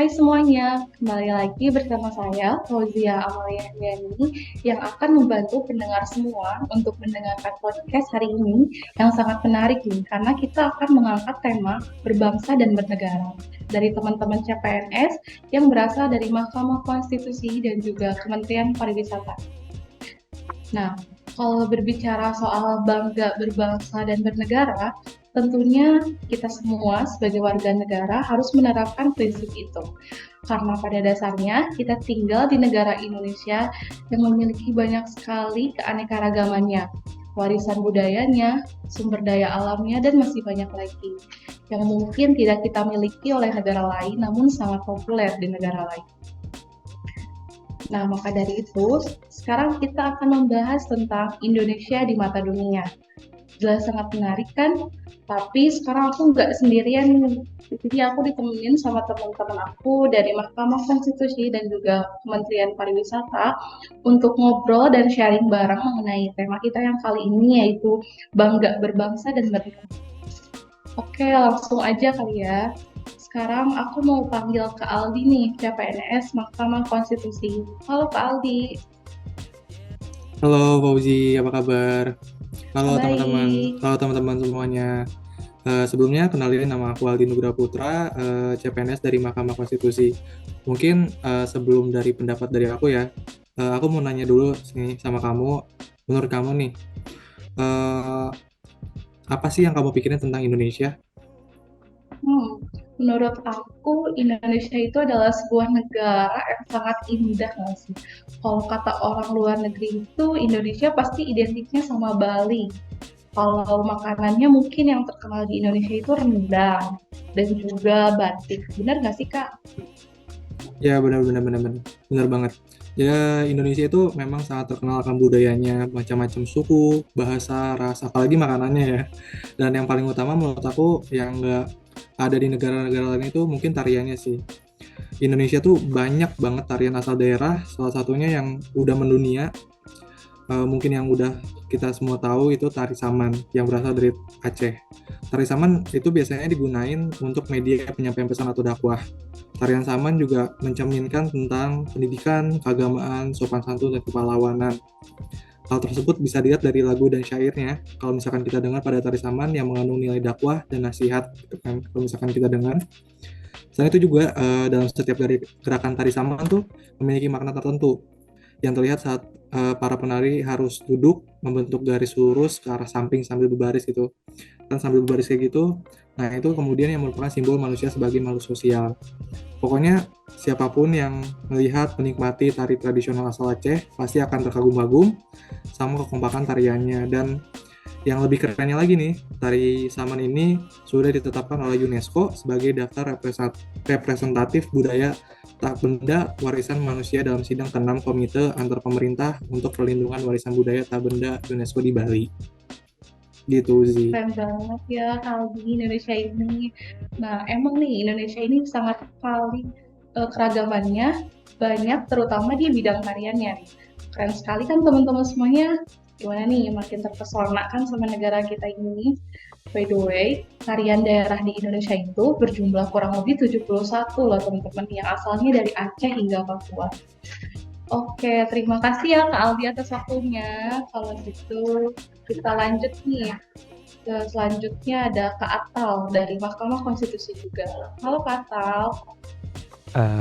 Hai semuanya, kembali lagi bersama saya, Fauzia Amalia Yani, yang akan membantu pendengar semua untuk mendengarkan podcast hari ini yang sangat menarik nih, karena kita akan mengangkat tema berbangsa dan bernegara dari teman-teman CPNS yang berasal dari Mahkamah Konstitusi dan juga Kementerian Pariwisata. Nah, kalau berbicara soal bangga berbangsa dan bernegara, tentunya kita semua sebagai warga negara harus menerapkan prinsip itu. Karena pada dasarnya kita tinggal di negara Indonesia yang memiliki banyak sekali keanekaragamannya, warisan budayanya, sumber daya alamnya, dan masih banyak lagi yang mungkin tidak kita miliki oleh negara lain namun sangat populer di negara lain. Nah, maka dari itu, sekarang kita akan membahas tentang Indonesia di mata dunia. Jelas sangat menarik kan? Tapi sekarang aku nggak sendirian. Jadi aku ditemenin sama teman-teman aku dari Mahkamah Konstitusi dan juga Kementerian Pariwisata untuk ngobrol dan sharing bareng mengenai tema kita yang kali ini yaitu bangga berbangsa dan bernegara. Oke, langsung aja kali ya. Sekarang aku mau panggil Kak Aldi nih, CPNS Mahkamah Konstitusi. Halo Kak Aldi. Halo Fauzi, apa kabar? Baik. Halo teman-teman semuanya. Sebelumnya kenalin nama aku Aldi Nugraha Putra, CPNS dari Mahkamah Konstitusi. Mungkin sebelum dari pendapat dari aku ya, aku mau nanya dulu nih sama kamu. Menurut kamu nih, eh, apa sih yang kamu pikirin tentang Indonesia? Menurut aku Indonesia itu adalah sebuah negara yang sangat indah nggak sih? Kalau kata orang luar negeri itu Indonesia pasti identiknya sama Bali. Kalau makanannya mungkin yang terkenal di Indonesia itu rendang dan juga batik. Benar nggak sih Kak? Ya benar-benar benar-benar benar banget. Ya Indonesia itu memang sangat terkenal akan budayanya, macam-macam suku, bahasa, ras, apalagi makanannya ya. Dan yang paling utama menurut aku yang nggak ada di negara-negara lain itu mungkin tariannya sih. Indonesia tuh banyak banget tarian asal daerah, salah satunya yang udah mendunia, mungkin yang udah kita semua tahu itu tari Saman yang berasal dari Aceh. Tari Saman itu biasanya digunain untuk media penyampaian pesan atau dakwah. Tarian Saman juga mencerminkan tentang pendidikan, keagamaan, sopan santun, dan kepahlawanan. Hal tersebut bisa dilihat dari lagu dan syairnya. Kalau misalkan kita dengar pada Tari Saman yang mengandung nilai dakwah dan nasihat, gitu kan. Kalau misalkan kita dengar. Selain itu juga dalam setiap dari gerakan Tari Saman tuh memiliki makna tertentu yang terlihat saat para penari harus duduk membentuk garis lurus ke arah samping sambil berbaris gitu. Dan sambil berbaris kayak gitu, nah itu kemudian yang merupakan simbol manusia sebagai makhluk sosial. Pokoknya siapapun yang melihat menikmati tari tradisional asal Aceh pasti akan terkagum-kagum sama kekompakan tariannya. Dan yang lebih kerennya lagi nih, tari Saman ini sudah ditetapkan oleh UNESCO sebagai daftar representatif budaya tak benda warisan manusia dalam sidang ke-6 Komite Antar Pemerintah untuk Perlindungan Warisan Budaya Tak Benda UNESCO di Bali. Gitu sih. Keren banget ya kalau di Indonesia ini. Nah, emang nih Indonesia ini sangat sekali keragamannya banyak, terutama di bidang tariannya. Keren sekali kan teman-teman semuanya. Gimana nih, makin terpesona kan sama negara kita ini. By the way, tarian daerah di Indonesia itu berjumlah kurang lebih 71 loh teman-teman, yang asalnya dari Aceh hingga Papua. Oke, terima kasih ya Kak Aldi atas waktunya. Kalau gitu, kita lanjut nih. Selanjutnya ada Kak Atal dari Mahkamah Konstitusi juga. Halo Kak Atal.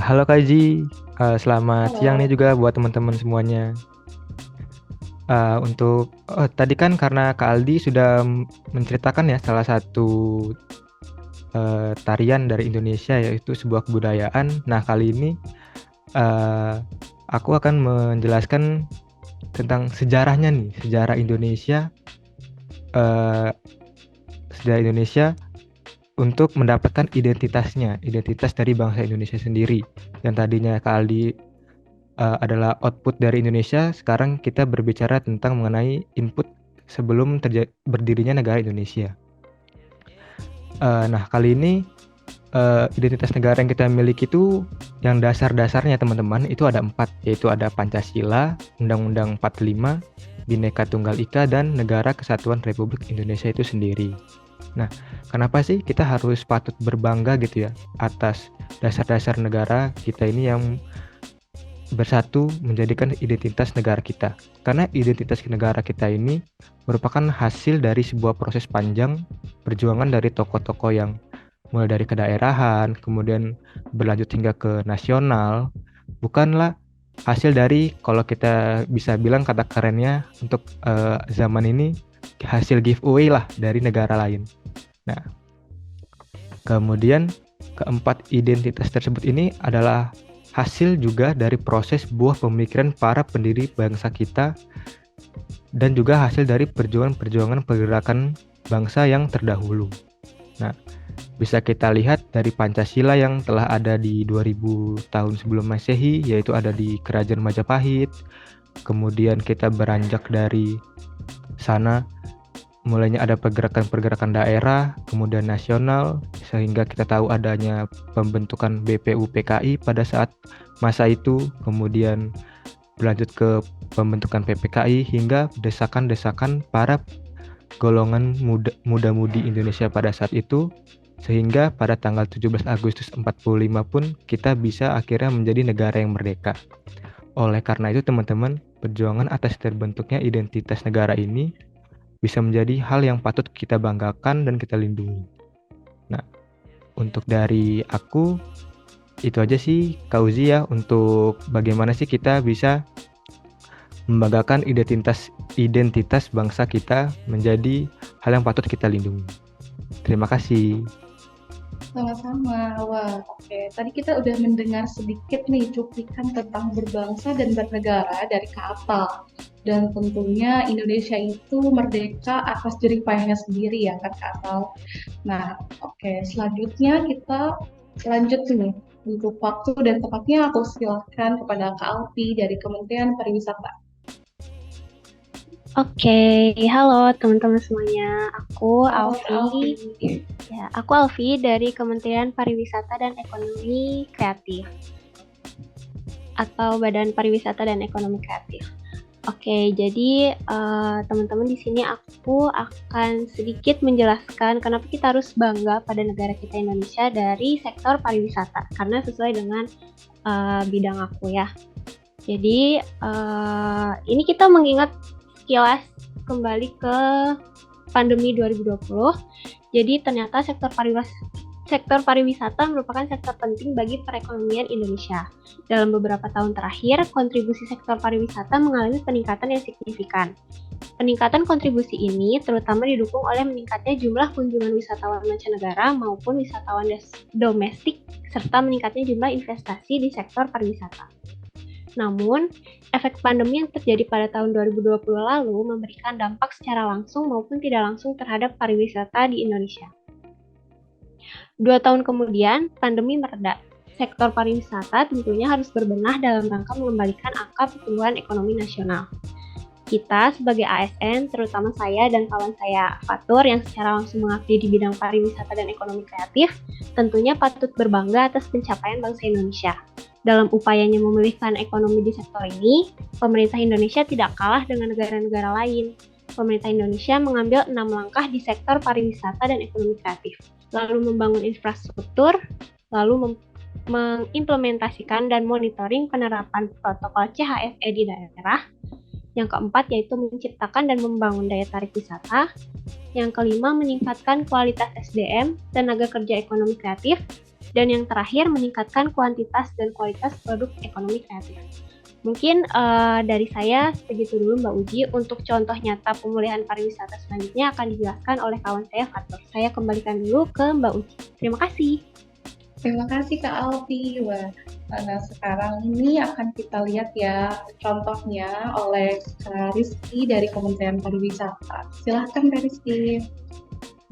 Halo Kak Ji, selamat siang nih Halo. juga buat teman-teman semuanya. Tadi kan karena Kak Aldi sudah menceritakan ya salah satu tarian dari Indonesia yaitu sebuah kebudayaan. Nah kali ini uh, aku akan menjelaskan tentang sejarahnya nih, uh, sejarah Indonesia untuk mendapatkan identitas dari bangsa Indonesia sendiri. Yang tadinya Kak Aldi adalah output dari Indonesia, sekarang kita berbicara tentang mengenai input sebelum berdirinya negara Indonesia. Nah, kali ini identitas negara yang kita miliki itu yang dasar-dasarnya teman-teman itu ada 4, yaitu ada Pancasila, Undang-Undang 45, Bhinneka Tunggal Ika, dan Negara Kesatuan Republik Indonesia itu sendiri. Nah, kenapa sih kita harus patut berbangga gitu ya atas dasar-dasar negara kita ini yang bersatu menjadikan identitas negara kita? Karena identitas negara kita ini merupakan hasil dari sebuah proses panjang perjuangan dari tokoh-tokoh yang mulai dari kedaerahan, kemudian berlanjut hingga ke nasional, bukanlah hasil dari, kalau kita bisa bilang kata kerennya untuk zaman ini, hasil giveaway lah dari negara lain. Nah, kemudian keempat identitas tersebut ini adalah hasil juga dari proses buah pemikiran para pendiri bangsa kita dan juga hasil dari perjuangan-perjuangan pergerakan bangsa yang terdahulu. Nah, bisa kita lihat dari Pancasila yang telah ada di 2000 tahun sebelum Masehi, yaitu ada di Kerajaan Majapahit. Kemudian kita beranjak dari sana, mulainya ada pergerakan-pergerakan daerah, kemudian nasional, sehingga kita tahu adanya pembentukan BPUPKI pada saat masa itu, kemudian berlanjut ke pembentukan PPKI hingga desakan-desakan para golongan muda-mudi Indonesia pada saat itu, sehingga pada tanggal 17 Agustus 45 pun kita bisa akhirnya menjadi negara yang merdeka. Oleh karena itu teman-teman, perjuangan atas terbentuknya identitas negara ini bisa menjadi hal yang patut kita banggakan dan kita lindungi. Nah, untuk dari aku, itu aja sih Kak Uzi ya, untuk bagaimana sih kita bisa membanggakan identitas bangsa kita menjadi hal yang patut kita lindungi. Terima kasih. Sama-sama. Wah, oke. Tadi kita udah mendengar sedikit nih cuplikan tentang berbangsa dan bernegara dari Kak Atal. Dan tentunya Indonesia itu merdeka atas jerih payahnya sendiri ya kan Kak Atal. Nah, oke. Selanjutnya kita lanjut nih. Untuk waktu dan tempatnya aku silakan kepada Kak Alfi dari Kementerian Pariwisata. Oke, halo teman-teman semuanya. Aku Halo, Kak Alfi. Alfi. Ya, aku Alfi dari Kementerian Pariwisata dan Ekonomi Kreatif atau Badan Pariwisata dan Ekonomi Kreatif. Oke, jadi teman-teman di sini aku akan sedikit menjelaskan kenapa kita harus bangga pada negara kita Indonesia dari sektor pariwisata karena sesuai dengan bidang aku ya. Jadi ini kita mengingat sekilas kembali ke pandemi 2020. Jadi ternyata sektor pariwisata merupakan sektor penting bagi perekonomian Indonesia. Dalam beberapa tahun terakhir, kontribusi sektor pariwisata mengalami peningkatan yang signifikan. Peningkatan kontribusi ini terutama didukung oleh meningkatnya jumlah kunjungan wisatawan mancanegara maupun wisatawan domestik serta meningkatnya jumlah investasi di sektor pariwisata. Namun, efek pandemi yang terjadi pada tahun 2020 lalu memberikan dampak secara langsung maupun tidak langsung terhadap pariwisata di Indonesia. 2 tahun kemudian, pandemi mereda. Sektor pariwisata tentunya harus berbenah dalam rangka mengembalikan angka pertumbuhan ekonomi nasional. Kita sebagai ASN, terutama saya dan kawan saya Fatur yang secara langsung mengabdi di bidang pariwisata dan ekonomi kreatif, tentunya patut berbangga atas pencapaian bangsa Indonesia. Dalam upayanya memulihkan ekonomi di sektor ini, pemerintah Indonesia tidak kalah dengan negara-negara lain. Pemerintah Indonesia mengambil 6 langkah di sektor pariwisata dan ekonomi kreatif, lalu membangun infrastruktur, lalu mengimplementasikan dan monitoring penerapan protokol CHSE di daerah. Yang keempat yaitu menciptakan dan membangun daya tarik wisata. Yang kelima meningkatkan kualitas SDM, tenaga kerja ekonomi kreatif. Dan yang terakhir meningkatkan kuantitas dan kualitas produk ekonomi kreatif. Mungkin dari saya segitu dulu Mbak Uji. Untuk contoh nyata pemulihan pariwisata selanjutnya akan dijelaskan oleh kawan saya Fatur. Saya kembalikan dulu ke Mbak Uji. Terima kasih. Terima kasih Kak Alfi. Wah, nah sekarang ini akan kita lihat ya contohnya oleh Kak Rizky dari Kementerian Pariwisata. Silahkan Kak Rizky.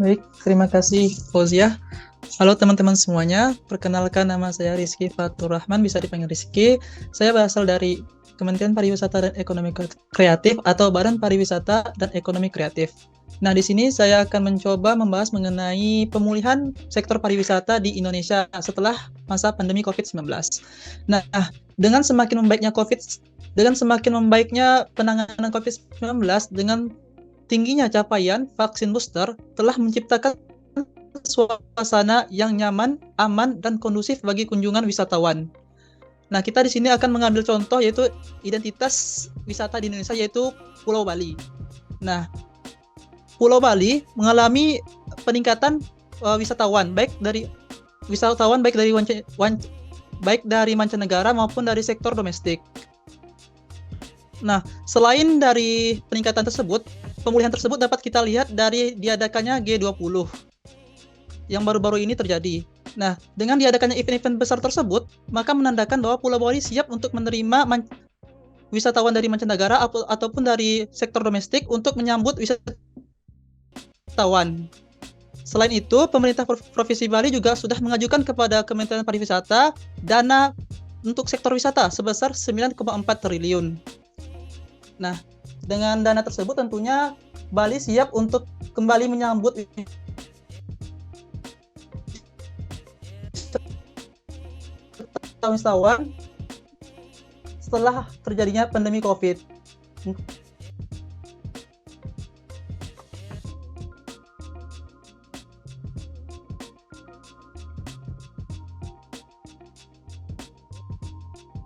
Baik, terima kasih Fauzia. Halo teman-teman semuanya, perkenalkan nama saya Rizky Fatur Rahman, bisa dipanggil Rizky. Saya berasal dari Kementerian Pariwisata dan Ekonomi Kreatif atau Badan Pariwisata dan Ekonomi Kreatif. Nah, di sini saya akan mencoba membahas mengenai pemulihan sektor pariwisata di Indonesia setelah masa pandemi COVID-19. Nah, dengan semakin membaiknya penanganan COVID-19 dengan tingginya capaian vaksin booster telah menciptakan suasana yang nyaman, aman, dan kondusif bagi kunjungan wisatawan. Nah, kita di sini akan mengambil contoh yaitu identitas wisata di Indonesia yaitu Pulau Bali. Nah, Pulau Bali mengalami peningkatan wisatawan baik dari mancanegara maupun dari sektor domestik. Nah, selain dari peningkatan tersebut, pemulihan tersebut dapat kita lihat dari diadakannya G20 yang baru-baru ini terjadi. Nah, dengan diadakannya event-event besar tersebut, maka menandakan bahwa Pulau Bali siap untuk menerima wisatawan dari mancanegara ataupun dari sektor domestik untuk menyambut wisatawan. Selain itu, pemerintah Provinsi Bali juga sudah mengajukan kepada Kementerian Pariwisata dana untuk sektor wisata sebesar 9,4 triliun. Nah, dengan dana tersebut tentunya Bali siap untuk kembali menyambut wisatawan setelah terjadinya pandemi COVID.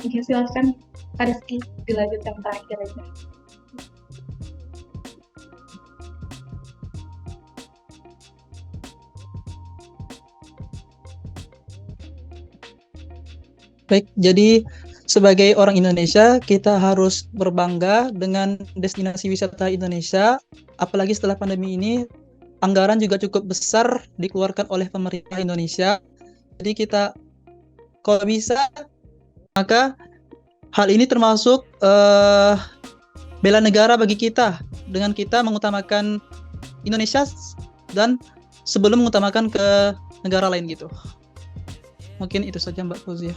Oke, silakan Kak Rizky dilanjutkan terakhir aja. Baik, jadi sebagai orang Indonesia, kita harus berbangga dengan destinasi wisata Indonesia, apalagi setelah pandemi ini, anggaran juga cukup besar dikeluarkan oleh pemerintah Indonesia. Jadi kita, kalau bisa, maka hal ini termasuk bela negara bagi kita, dengan kita mengutamakan Indonesia dan sebelum mengutamakan ke negara lain gitu. Mungkin itu saja Mbak Fauzia.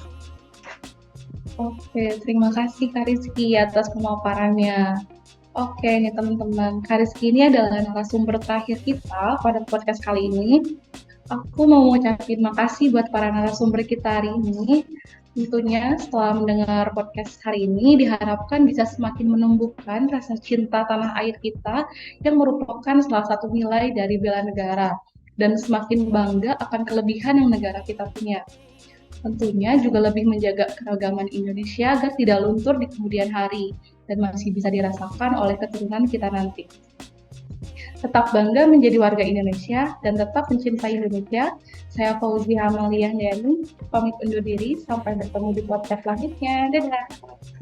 Oke, terima kasih Kak Rizky atas pemaparannya. Oke nih teman-teman, Kak Rizky ini adalah narasumber terakhir kita pada podcast kali ini. Aku mau mengucapkan makasih buat para narasumber kita hari ini. Tentunya setelah mendengar podcast hari ini, diharapkan bisa semakin menumbuhkan rasa cinta tanah air kita yang merupakan salah satu nilai dari bela negara dan semakin bangga akan kelebihan yang negara kita punya. Tentunya juga lebih menjaga keragaman Indonesia agar tidak luntur di kemudian hari dan masih bisa dirasakan oleh keturunan kita nanti. Tetap bangga menjadi warga Indonesia dan tetap mencintai Indonesia. Saya Fauzia Amalia Handayani, pamit undur diri. Sampai bertemu di podcast selanjutnya. Dadah!